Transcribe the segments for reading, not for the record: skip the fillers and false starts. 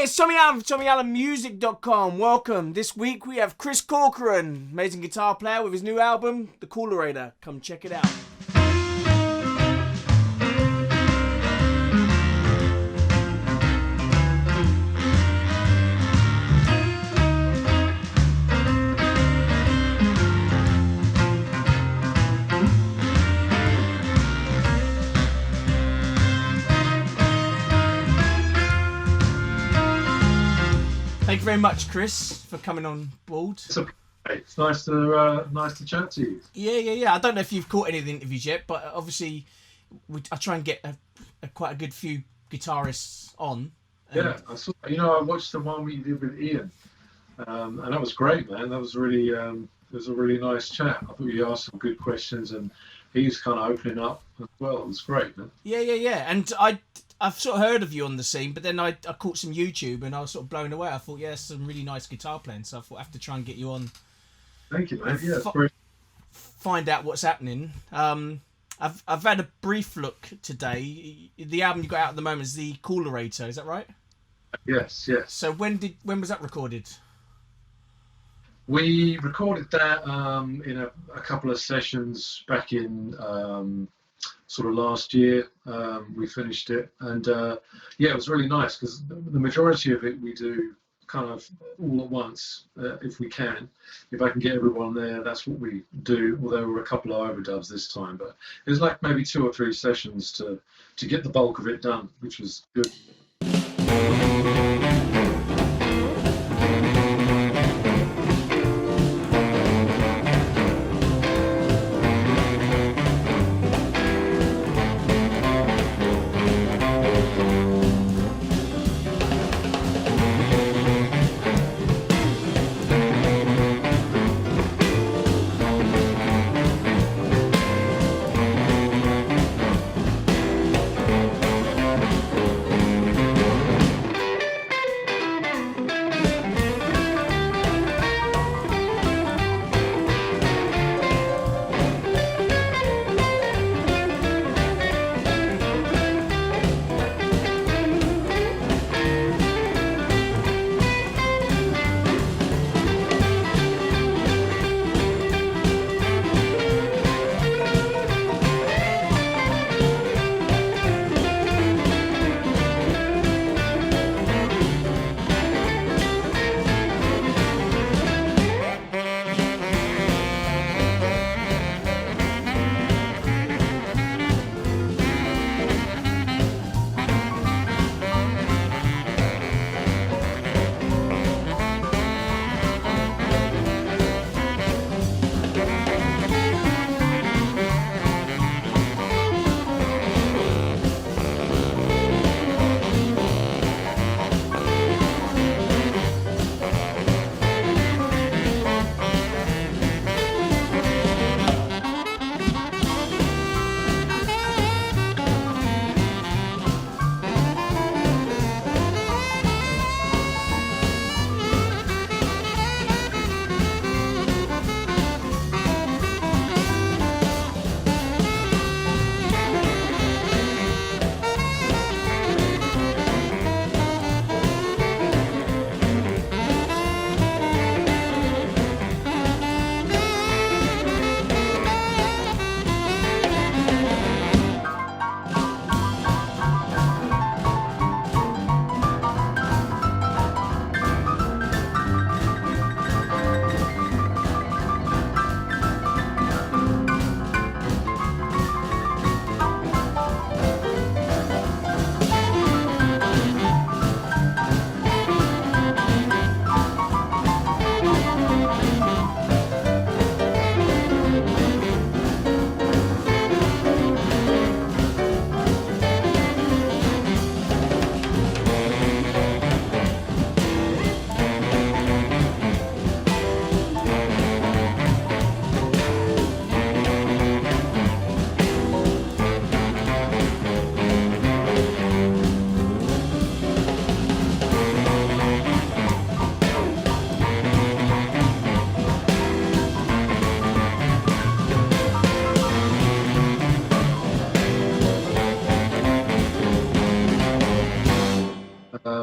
Hey, it's Tommy Allen from TommyAllenMusic.com. Welcome. This week we have Chris Corcoran, amazing guitar player with his new album, The Coolerator. Come check it out. Thank you very much, Chris, for coming on board. It's nice to chat to you. Yeah. I don't know if you've caught any of the interviews yet, but obviously I try and get quite a good few guitarists on. Yeah, I saw. I watched the one we did with Ian, and that was great, man. That was really, it was a really nice chat. I thought you asked some good questions, and he's kind of opening up as well. It was great, man. Yeah. And I've sort of heard of you on the scene, but then I caught some YouTube and I was sort of blown away. I thought, yeah, some really nice guitar playing, so I thought I have to try and get you on. Thank you, man. Yeah, great. Find out what's happening. I've had a brief look today. The album you got out at the moment is The Coolerator, is that right? Yes. So when was that recorded? We recorded that in a couple of sessions back in sort of last year. We finished it, and it was really nice because the majority of it we do kind of all at once, if we can. If I can get everyone there, that's what we do, although there were a couple of overdubs this time, but it was like maybe 2 or 3 sessions to get the bulk of it done, which was good.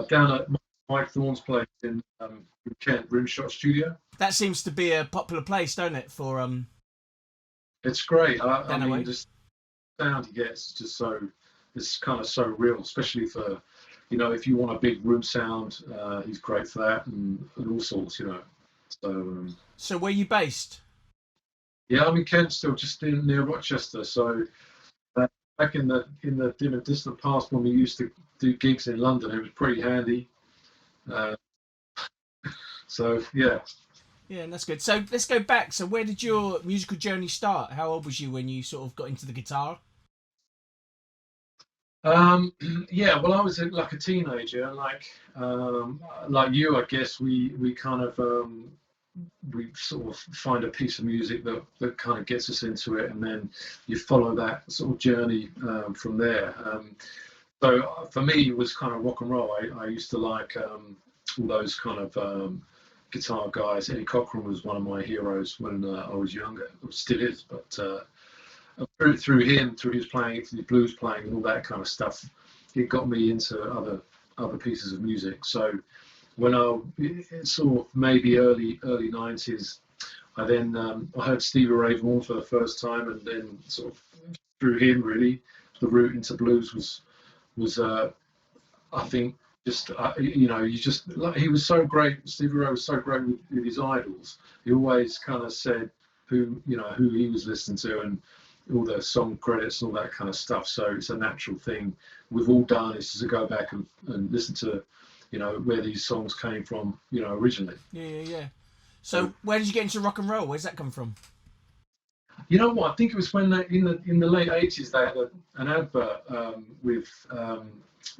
Down at Mike Thorne's place in Kent, Rimshot Studio. That seems to be a popular place, don't it, for It's great. I mean, Danaway? just sound he gets is just so, it's kind of so real, especially for, if you want a big room sound, he's great for that, and all sorts. So So where are you based? yeah, I'm in Kent still, just near Rochester. So back in the distant past when we used to do gigs in London, it was pretty handy. Uh, so yeah. Yeah, that's good. So let's go back. So where did your musical journey start? How old was you when you sort of got into the guitar? Um, yeah, well, I was like a teenager, like you, I guess we kind of we sort of find a piece of music that kind of gets us into it, and then you follow that sort of journey from there. So for me, it was kind of rock and roll. I used to like all those kind of guitar guys. Eddie Cochran was one of my heroes when I was younger. It still is, but through him, through his playing, through his blues playing, and all that kind of stuff, it got me into other pieces of music. So when sort of maybe early 90s, I heard Stevie Ray Vaughan for the first time, and then sort of through him really, the route into blues was I think just you just like, he was so great. Stevie Ray was so great with his idols. He always kind of said who he was listening to, and all the song credits and all that kind of stuff. So it's a natural thing we've all done, is to go back and listen to where these songs came from originally. Yeah. So where did you get into rock and roll? Where's that come from? You know what? I think it was when in the late 80s they had an advert with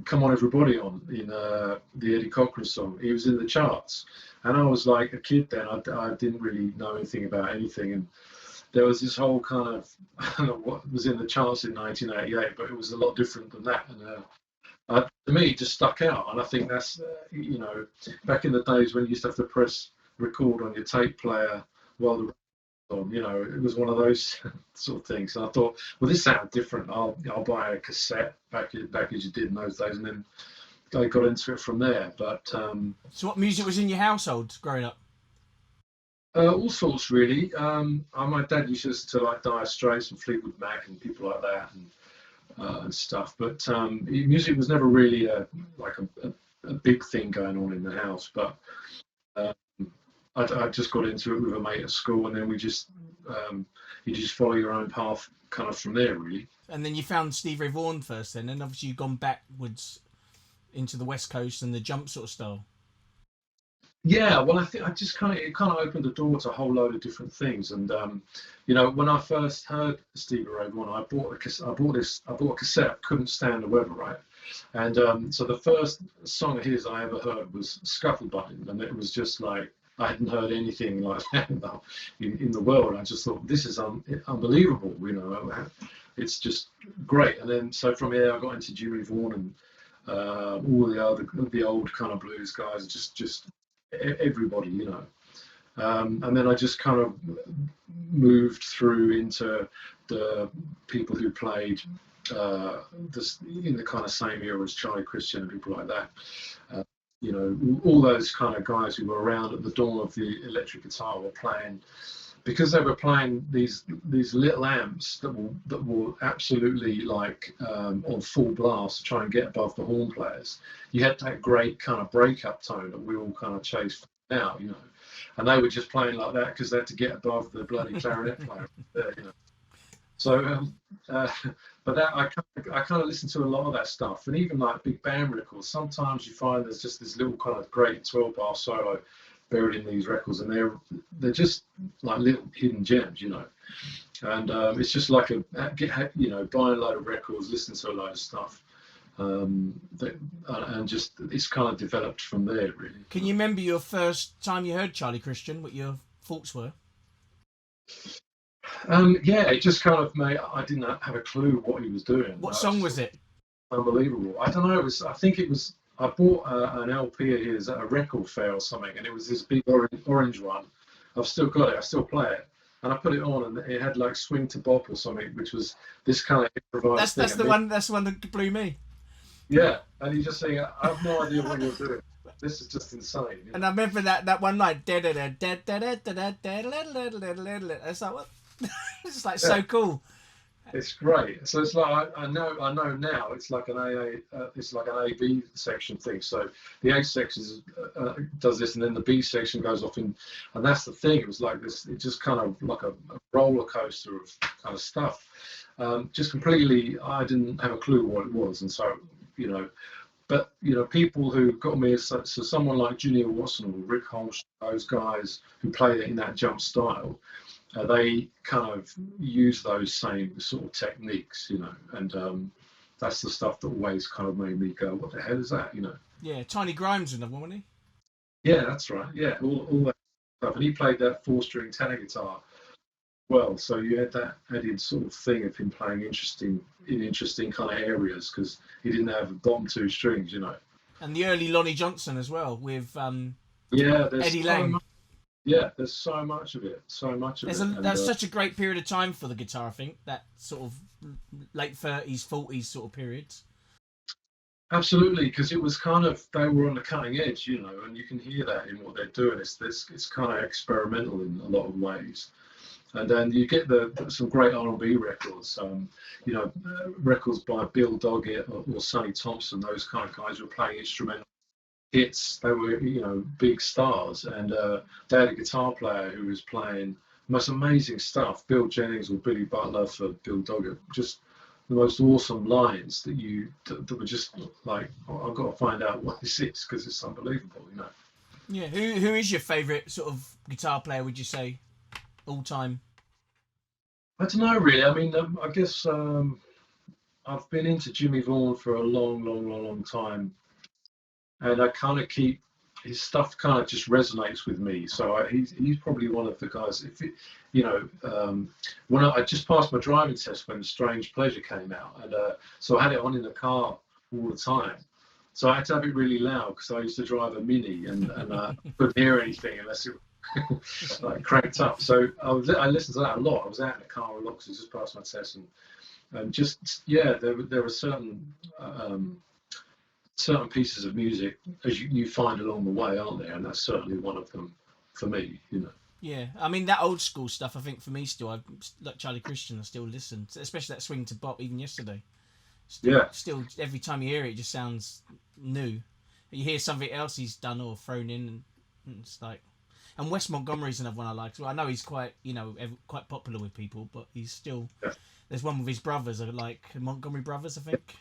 "Come On Everybody" on in the Eddie Cochran song. He was in the charts, and I was like a kid then. I didn't really know anything about anything, and there was this whole kind of I don't know what was in the charts in 1988, but it was a lot different than that. And to me, it just stuck out, and I think that's back in the days when you used to have to press record on your tape player while the on. It was one of those sort of things. And I thought, well, this sounds different. I'll buy a cassette back as you did in those days, and then I got into it from there. But So what music was in your household growing up? all sorts really. My dad used to listen to like Dire Straits and Fleetwood Mac and people like that, and stuff. But music was never really a big thing going on in the house. But uh, I just got into it with a mate at school, and then you just follow your own path kind of from there, really. And then you found Steve Ray Vaughan first, then, and obviously you've gone backwards into the West Coast and the jump sort of style. Yeah, well, I think it kind of opened the door to a whole load of different things. And when I first heard Stevie Ray Vaughan, I bought a cassette. Couldn't stand the weather, right? And so the first song of his I ever heard was Scufflebutton, and it was just like I hadn't heard anything like that in the world. I just thought, this is unbelievable. It's just great. And then so from here I got into Jimmy Vaughan and all the old kind of blues guys, just everybody. And then I just kind of moved through into the people who played this in the kind of same era as Charlie Christian and people like that. All those kind of guys who were around at the dawn of the electric guitar were playing, because they were playing these little amps that were absolutely like on full blast to try and get above the horn players. You had that great kind of breakup tone that we all kind of chase now, and they were just playing like that because they had to get above the bloody clarinet player. So, but that I kind of listen to a lot of that stuff, and even like big band records. Sometimes you find there's just this little kind of great 12-bar solo buried in these records, and they're just like little hidden gems, And it's just like buying a load of records, listening to a load of stuff, and just it's kind of developed from there, really. Can you remember your first time you heard Charlie Christian? What your thoughts were? Yeah, it just kind of made. I didn't have a clue what he was doing. What song was it? Unbelievable. I don't know. I think it was. I bought an LP of his at a record fair or something, and it was this big orange one. I've still got it. I still play it, and I put it on, and it had like "Swing to Bop" or something, which was this kind of improvised thing. That's the one. That's the one that blew me. Yeah, and you just saying, I have no idea what you're doing. this is just insane. And I remember that one night. It's like what? It's like so cool. It's great. So it's like I know now. It's like an it's like an A B section thing. So the A section does this, and then the B section goes off in, and that's the thing. It was like this. It just kind of like a roller coaster of kind of stuff. Just completely, I didn't have a clue what it was, and so But people who got me so someone like Junior Watson or Rick Holmes, those guys who play in that jump style. They kind of use those same sort of techniques, and that's the stuff that always kind of made me go, "What the hell is that?" Yeah, Tiny Grimes another one, wasn't Yeah, that's right. Yeah, all that stuff, and he played that four-string tenor guitar well, so you had that added sort of thing of him playing interesting kind of areas because he didn't have the bottom two strings. And the early Lonnie Johnson as well with Yeah, Eddie Lang. Yeah, there's so much of it, That's such a great period of time for the guitar, I think. That sort of late 30s, 40s sort of periods. Absolutely, because it was kind of they were on the cutting edge, and you can hear that in what they're doing. It's kind of experimental in a lot of ways, and then you get some great R&B records, records by Bill Doggett or Sonny Thompson. Those kind of guys were playing instrumental hits. They were big stars, and they had a guitar player who was playing the most amazing stuff. Bill Jennings or Billy Butler for Bill Doggett, just the most awesome lines that were just like, I've got to find out what this is because it's unbelievable. Yeah, who is your favourite sort of guitar player? Would you say all time? I don't know really. I mean, I guess I've been into Jimmy Vaughan for a long time, and I kind of keep his stuff kind of just resonates with me. So he's probably one of the guys. When I just passed my driving test when Strange Pleasure came out, and so I had it on in the car all the time. So I had to have it really loud because I used to drive a Mini and couldn't hear anything unless it like cranked up. So I listened to that a lot. I was out in the car a lot because I just passed my test, and just there were certain pieces of music as you find along the way, aren't there? And that's certainly one of them for me. Yeah, I mean that old school stuff. I think for me still, like Charlie Christian, I still listen, especially that swing to bop. Even yesterday, still every time you hear it, it just sounds new. You hear something else he's done or thrown in, and it's like. And Wes Montgomery's another one I like. Well, I know he's quite quite popular with people, but he's still. Yeah. There's one with his brothers, like Montgomery Brothers, I think.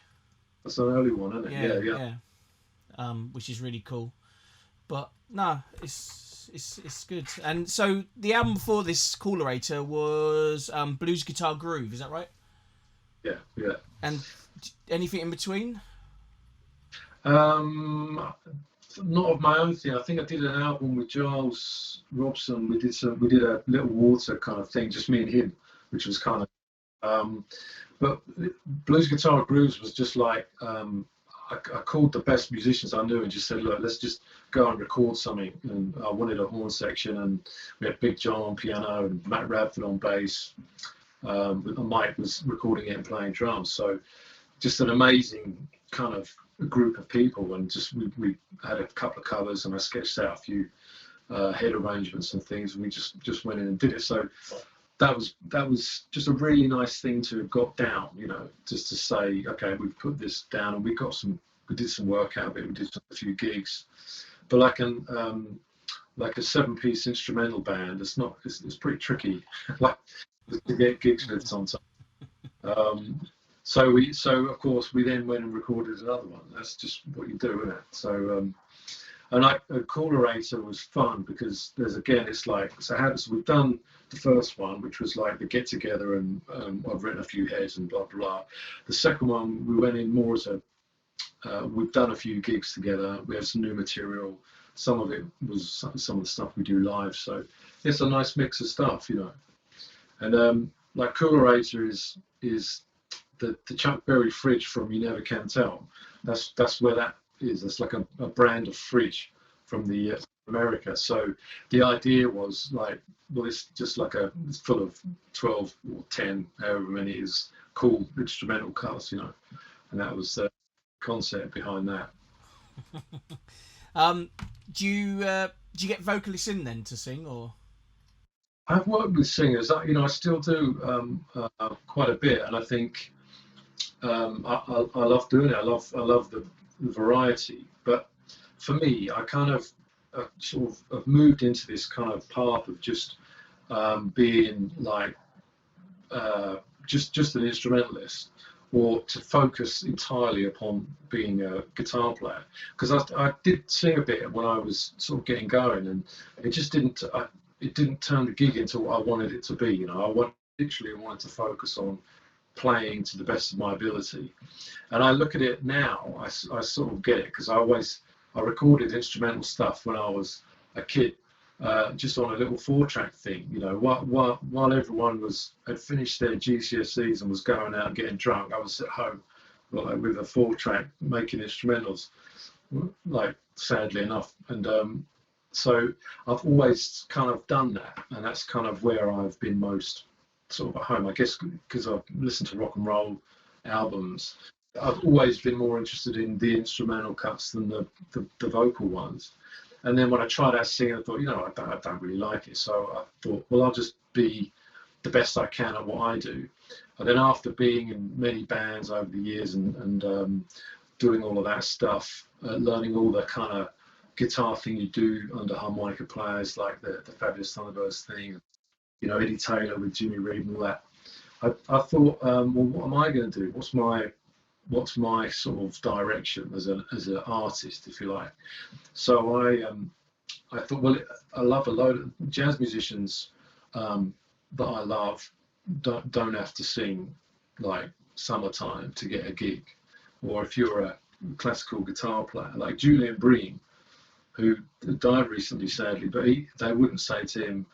That's an early one, isn't it? Yeah. Which is really cool. But no, it's good. And so the album before this Coolerator was Blues Guitar Groove. Is that right? Yeah. And anything in between? Not of my own thing. I think I did an album with Giles Robson. We did a Little Water kind of thing, just me and him, which was kind of. But Blues Guitar Grooves was just like I called the best musicians I knew and just said, look, let's just go and record something. And I wanted a horn section, and we had Big John on piano and Matt Radford on bass. Mike was recording it and playing drums. So just an amazing kind of group of people, and just we had a couple of covers, and I sketched out a few head arrangements and things, and we just went in and did it. So that was just a really nice thing to have got down, just to say, okay, we've put this down, and we did some work out of it. We did a few gigs, but like a 7-piece instrumental band, it's pretty tricky, like to get gigs with sometimes. So of course we then went and recorded another one. That's just what you do, isn't it? So and Coolerator was fun because it's like so we've done the first one, which was like the get together, and I've written a few heads and blah blah. The second one we went in more as we've done a few gigs together. We have some new material. Some of it was some of the stuff we do live. So it's a nice mix of stuff, And like Coolerator is the Chuck Berry fridge from You Never Can Tell. That's where that is. It's like a brand of fridge from the America. So the idea was like, well, it's just like it's full of 12 or 10, however many is cool instrumental cuts, And that was the concept behind that. Do you get vocalists in then to sing, or? I've worked with singers. I still do quite a bit, and I think I love doing it. I love the variety. But for me, I kind of sort of have moved into this kind of path of just being like just an instrumentalist, or to focus entirely upon being a guitar player. Because I did sing a bit when I was sort of getting going, and it just didn't. It didn't turn the gig into what I wanted it to be. Literally wanted to focus on playing to the best of my ability. And I look at it now, I sort of get it, because I recorded instrumental stuff when I was a kid, just on a little 4-track thing, while everyone had finished their GCSEs and was going out and getting drunk. I was at home, like, with a 4-track making instrumentals, like, sadly enough. And so I've always kind of done that, and that's kind of where I've been most sort of at home, I guess, because I've listened to rock and roll albums. I've always been more interested in the instrumental cuts than the vocal ones. And then when I tried out singing, I thought, I don't really like it. So I thought, well, I'll just be the best I can at what I do. And then after being in many bands over the years and doing all of that stuff, learning all the kind of guitar thing you do under harmonica players, like the Fabulous Thunderbirds thing, Eddie Taylor with Jimmy Reed and all that, I thought, well, what am I going to do? What's my sort of direction as an artist, if you like? So I thought, well, I love a load of jazz musicians that I love don't have to sing like Summertime to get a gig. Or if you're a classical guitar player, like Julian Bream, who died recently, sadly, but they wouldn't say to him,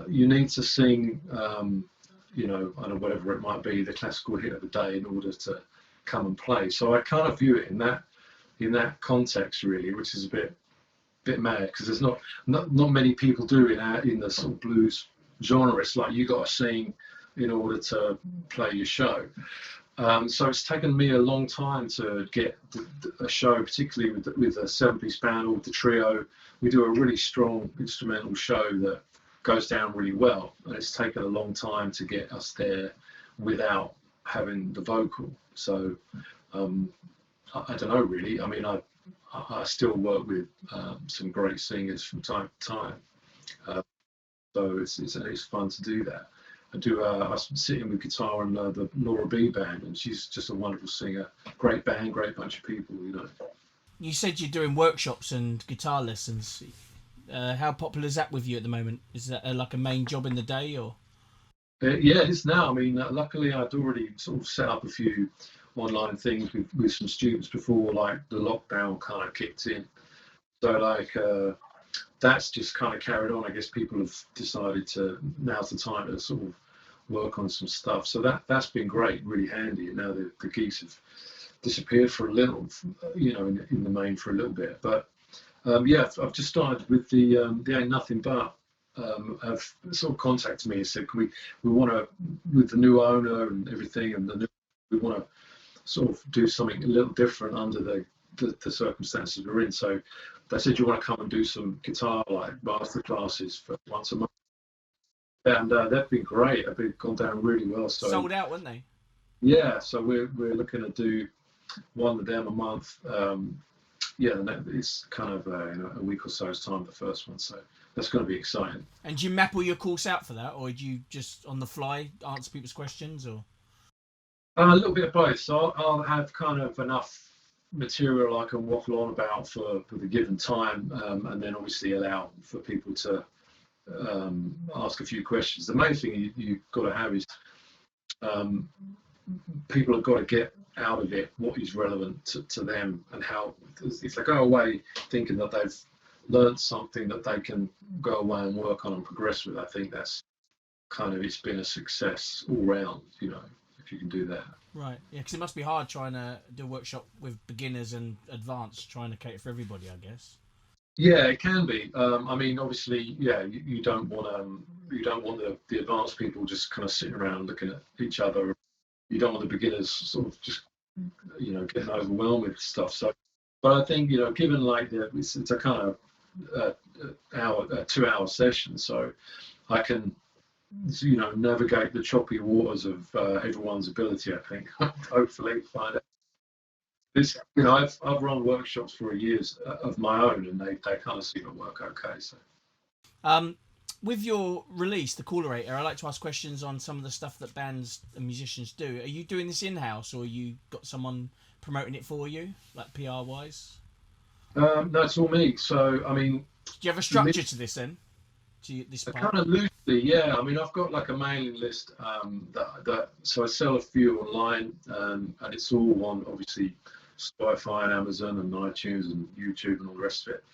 you need to sing, I don't know, whatever it might be, the classical hit of the day in order to come and play. So I kind of view it in that context, really, which is a bit mad, because there's not many people do in the sort of blues genre. It's like you got to sing in order to play your show. So it's taken me a long time to get a show, particularly with a 7-piece band or with the trio. We do a really strong instrumental show that goes down really well, and it's taken a long time to get us there without having the vocal. So I don't know, really. I mean, I still work with some great singers from time to time, so it's fun to do that. I'm sitting with guitar in the Laura B band, and she's just a wonderful singer. Great band, great bunch of people, You said you're doing workshops and guitar lessons. How popular is that with you at the moment? Is that like a main job in the day, or? Yeah, it is now. I mean, luckily I'd already sort of set up a few online things with some students before, like, the lockdown kind of kicked in. So, like, that's just kind of carried on. I guess people have decided now's the time to sort of work on some stuff. So that's been great, really handy. And now the gigs have disappeared for a little, in the main for a little bit. But yeah, I've just started with the Ain't Nothing But. Have sort of contacted me and said, we want to, with the new owner and everything, and we want to sort of do something a little different under the circumstances we're in. So they said, you want to come and do some guitar, like, master classes for once a month. And they've been great. They've gone down really well. So sold out, weren't they? Yeah, so we're looking to do one of them a month. Yeah, and it's kind of in a week or so's time, the first one. So that's going to be exciting. And do you map all your course out for that, or do you just on the fly answer people's questions, or? A little bit of both. So I'll have kind of enough material I can waffle on about for the given time, and then obviously allow for people to ask a few questions. The main thing you've got to have is people have got to get out of it what is relevant to them, and how, if they go away thinking that they've learned something that they can go away and work on and progress with, I think that's kind of, it's been a success all round, if you can do that. Right, yeah, because it must be hard trying to do a workshop with beginners and advanced, trying to cater for everybody, I guess. Yeah, it can be. I mean, obviously, yeah, you don't want the advanced people just kind of sitting around looking at each other. You don't want the beginners sort of just getting overwhelmed with stuff. So But I think, given like it's a kind of 2 hour session, so I can navigate the choppy waters of everyone's ability. I think hopefully find out this. I've run workshops for years of my own, and they kind of seem to work okay. So. With your release, the Coolerator, I like to ask questions on some of the stuff that bands and musicians do. Are you doing this in-house, or you got someone promoting it for you, like PR-wise? That's all me. So, I mean... Do you have a structure to this, then? To this part? Kind of loosely, yeah. I mean, I've got like a mailing list so I sell a few online, and it's all on, obviously, Spotify and Amazon and iTunes and YouTube and all the rest of it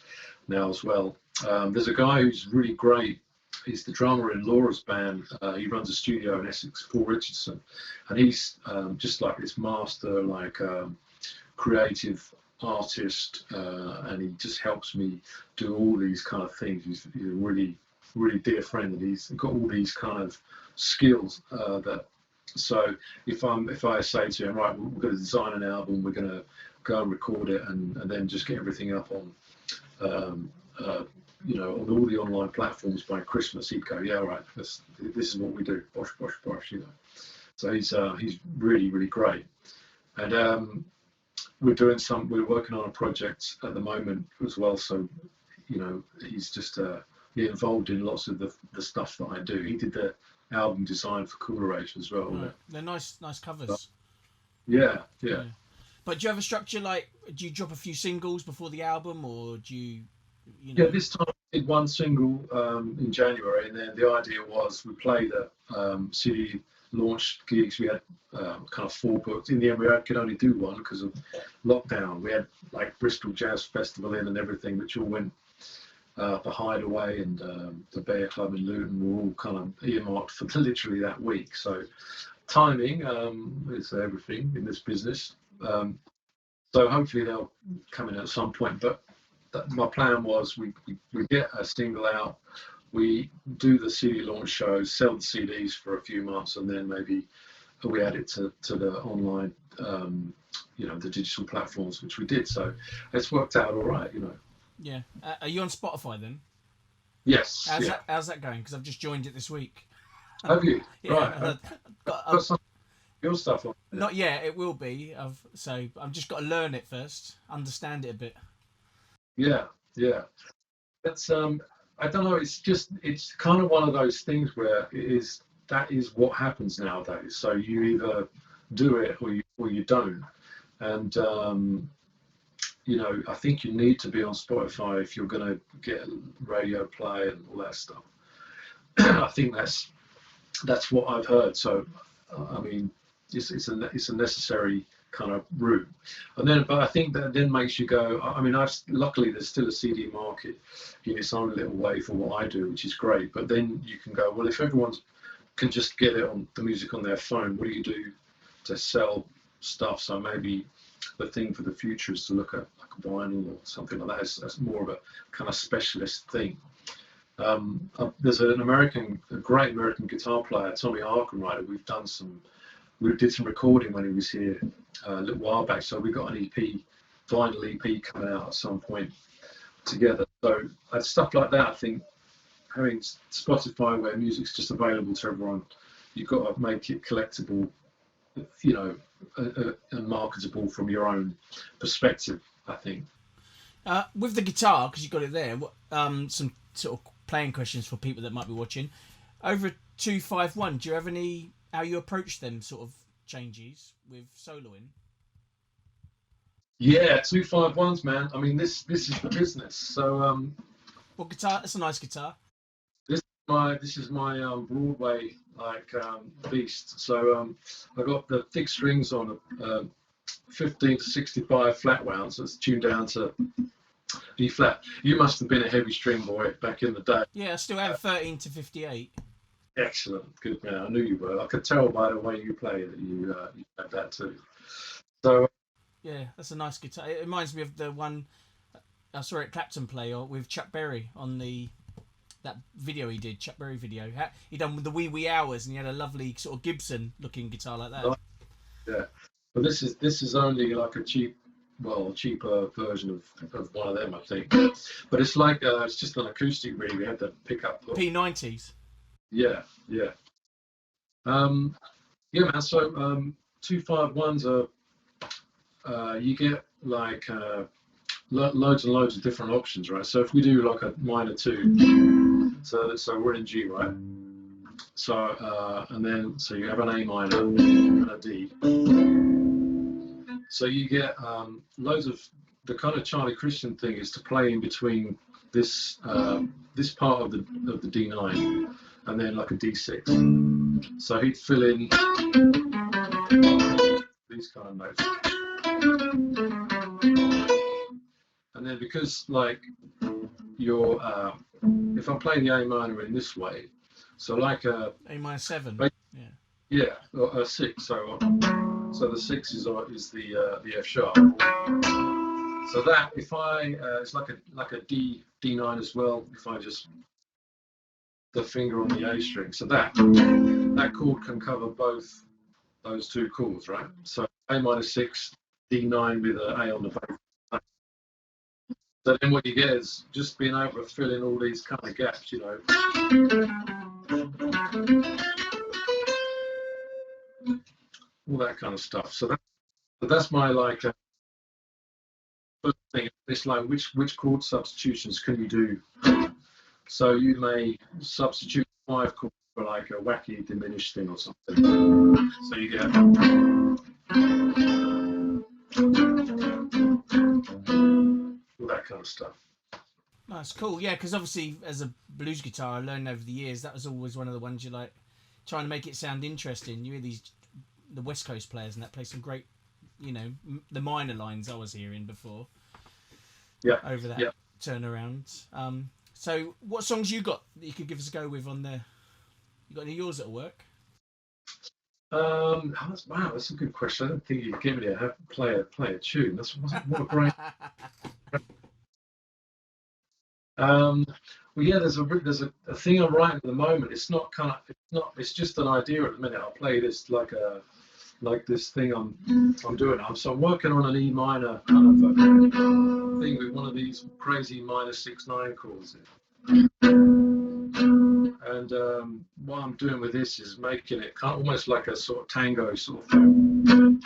now as well. There's a guy who's really great. He's the drummer in Laura's band. He runs a studio in Essex, Paul Richardson, and he's just like this master, like creative artist, and he just helps me do all these kind of things. He's a really, really dear friend, and he's got all these kind of skills that. So if I say to him, right, we're going to design an album, we're going to go and record it, and then just get everything up on. On all the online platforms by Christmas, he'd go, yeah, right, this is what we do, bosh, bosh, bosh, So he's really, really great. And we're working on a project at the moment as well. So, he's just involved in lots of the stuff that I do. He did the album design for Coolerator as well. Right. They're nice covers. Yeah. But do you have a structure, like, do you drop a few singles before the album, or do you... Yeah, this time I did one single in January, and then the idea was we played at city launch gigs. We had kind of 4 booked. In the end, we could only do one because of lockdown. We had like Bristol Jazz Festival in and everything, which all went. The Hideaway and the Bear Club in Luton were all kind of earmarked for literally that week. So timing is everything in this business. So hopefully they'll come in at some point. But my plan was we get a single out, we do the CD launch shows, sell the CDs for a few months, and then maybe we add it to the online, the digital platforms, which we did. So it's worked out all right, Yeah. Are you on Spotify then? Yes. How's that going? Because I've just joined it this week. Have you? Yeah, right. Got some your stuff on. Not yet. It will be. I've just got to learn it first, understand it a bit. Yeah. That's I don't know. It's kind of one of those things where that is what happens nowadays. So you either do it or you don't, and I think you need to be on Spotify if you're going to get radio play and all that stuff. I think that's what I've heard. So I mean, it's a necessary kind of route. But I think that then makes you go. I mean, luckily there's still a CD market in its own little way for what I do, which is great. But then you can go, well, if everyone can just get the music on their phone, what do you do to sell stuff? So maybe the thing for the future is to look at like vinyl or something like that as more of a kind of specialist thing. There's a great American guitar player, Tommy Harkenrider. We did some recording when he was here a little while back. So we got an vinyl EP coming out at some point together. So stuff like that, I think, having Spotify where music's just available to everyone, you've got to make it collectible, and marketable from your own perspective, I think. With the guitar, because you got it there, some sort of playing questions for people that might be watching. Over 251, do you have any, how you approach them sort of changes with soloing? Yeah, 251s, man. I mean, this is the business. So, what guitar? It's a nice guitar. This is my Broadway beast. So I got the thick strings on a 15 to 65 flat wound, so it's tuned down to E flat. You must have been a heavy string boy back in the day. Yeah, I still have 13 to 58. Excellent, good man. I knew you were. I could tell by the way you play that you had that too. So yeah, that's a nice guitar. It reminds me of the one I saw at Clapton play with Chuck Berry on that video he did, Chuck Berry video. He done with the wee hours, and he had a lovely sort of Gibson looking guitar like that. Yeah, but this is only like a cheap a cheaper version of one of them, I think. But it's like it's just an acoustic really. We had the pickup. P90s. Yeah, yeah. Yeah, man. So 251s are you get like loads and loads of different options, right? So if we do like a minor 2, so we're in G, right? So and then so you have an A minor and a D. So you get loads of the kind of Charlie Christian thing is to play in between this this part of the D9 and then like a D6. So he'd fill in these kind of notes. And then because like you're if I'm playing the A minor in this way, so like a minor 7, yeah, a 6. So the 6 is the F sharp. So that if I it's like a D9 as well. If I just the finger on the A string, so that chord can cover both those two chords, right? So A minor 6, D9 with an A on the bass. So then what you get is just being able to fill in all these kind of gaps, you know. All that kind of stuff. So that's my like first thing. It's like which chord substitutions can you do? So you may substitute 5 chords for like a wacky diminished thing or something. So you get all that kind of stuff. That's cool. Yeah, because obviously as a blues guitar, I learned over the years that was always one of the ones you like trying to make it sound interesting. You hear the West Coast players and that play some great, you know, the minor lines I was hearing before. Yeah. Over that turnaround. So what songs you got that you could give us a go with on there? You got any of yours that'll work? Wow, that's a good question. I don't think you'd give me a play a tune. That's what a great. Well, yeah, there's a thing I'm writing at the moment. It's just an idea at the minute. I'll play this like this thing I'm doing. So I'm working on an E minor kind of thing with one of these crazy minor 6/9 chords. And what I'm doing with this is making it kind of almost like a sort of tango sort of thing.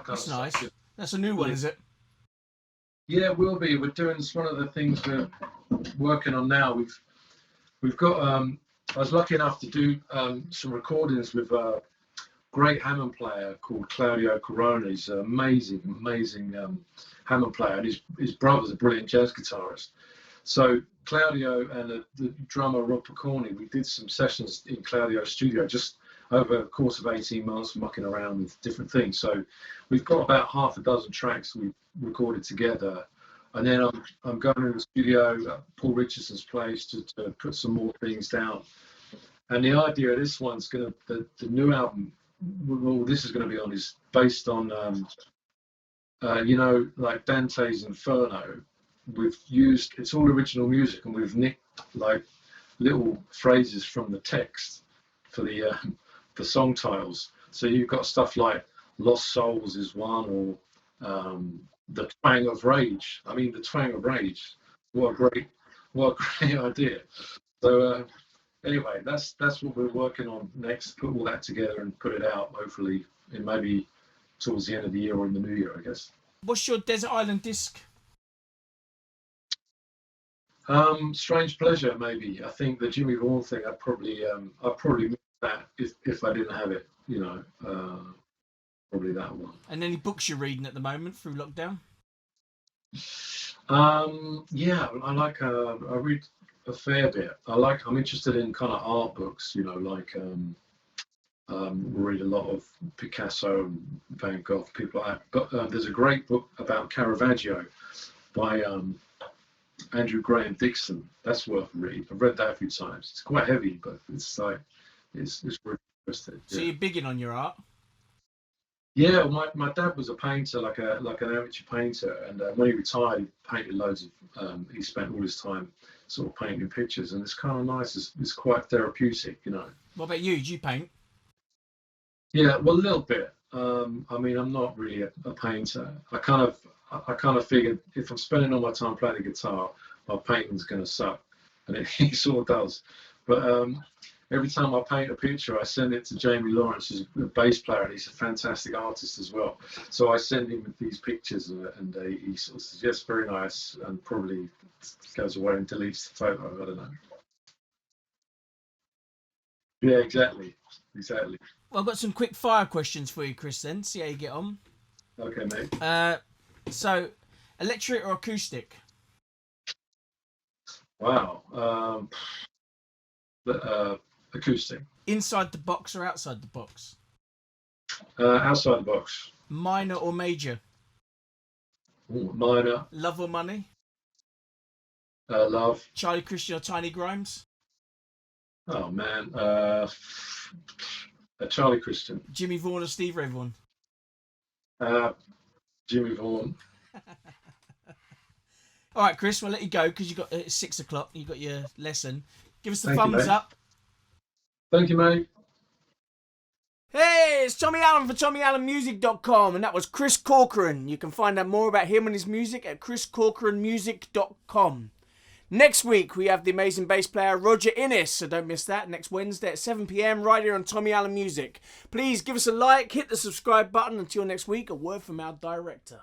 That's nice. That's a new one, is it? Yeah, it will be. We're doing one of the things we're working on now. We've got. I was lucky enough to do some recordings with a great Hammond player called Claudio Corona. He's an amazing Hammond player, and his brother's a brilliant jazz guitarist. So Claudio and the drummer Rob Picorni, we did some sessions in Claudio's studio just over the course of 18 months, mucking around with different things. So we've got about half a dozen tracks we've recorded together. And then I'm going to the studio at Paul Richardson's place to put some more things down. And the idea of this one's the new album, well, this is going to be on, is based on, you know, like Dante's Inferno. We've used, it's all original music, and we've nicked like little phrases from the text for the song titles. So you've got stuff like Lost Souls is one, or The Twang of Rage. I mean, The Twang of Rage. What a great idea. So anyway, that's what we're working on next. Put all that together and put it out, hopefully, in maybe towards the end of the year or in the new year, I guess. What's your Desert Island disc? Strange Pleasure, maybe. I think the Jimmy Vaughan thing, I'd probably miss that if I didn't have it, you know. Probably that one. And any books you're reading at the moment through lockdown? Yeah, I read a fair bit. I'm interested in kind of art books, you know, like read a lot of Picasso and Van Gogh, people like that. But there's a great book about Caravaggio by Andrew Graham Dixon. That's worth reading. I've read that a few times. It's quite heavy, but it's like it's really So you're bigging on your art? Yeah, well, my dad was a painter, like an amateur painter, and when he retired, he painted loads of. He spent all his time sort of painting pictures, and it's kind of nice. It's quite therapeutic, you know. What about you? Do you paint? Yeah, well, a little bit. I mean, I'm not really a painter. I kind of figured if I'm spending all my time playing the guitar, my painting's going to suck, and it sort of does. But every time I paint a picture, I send it to Jamie Lawrence, who's a bass player, and he's a fantastic artist as well. So I send him these pictures, and he sort of says, yes, very nice, and probably goes away and deletes the photo. I don't know. Yeah, exactly. Exactly. Well, I've got some quick fire questions for you, Chris, then. See how you get on. Okay, mate. So, electric or acoustic? Wow. Acoustic. Inside the box or outside the box? Outside the box. Minor or major? Ooh, minor. Love or money? Love. Charlie Christian or Tiny Grimes? Oh, man. Charlie Christian. Jimmy Vaughan or Steve Ray Vaughan? Jimmy Vaughan. All right, Chris, we'll let you go because you got it's 6 o'clock. You got your lesson. Give us the Thank you, thumbs mate. up. Thank you, mate. Hey, it's Tommy Allen for TommyAllenMusic.com, and that was Chris Corcoran. You can find out more about him and his music at ChrisCorcoranMusic.com. Next week, we have the amazing bass player Roger Innes, so don't miss that. Next Wednesday at 7 p.m, right here on Tommy Allen Music. Please give us a like, hit the subscribe button. Until next week, a word from our director.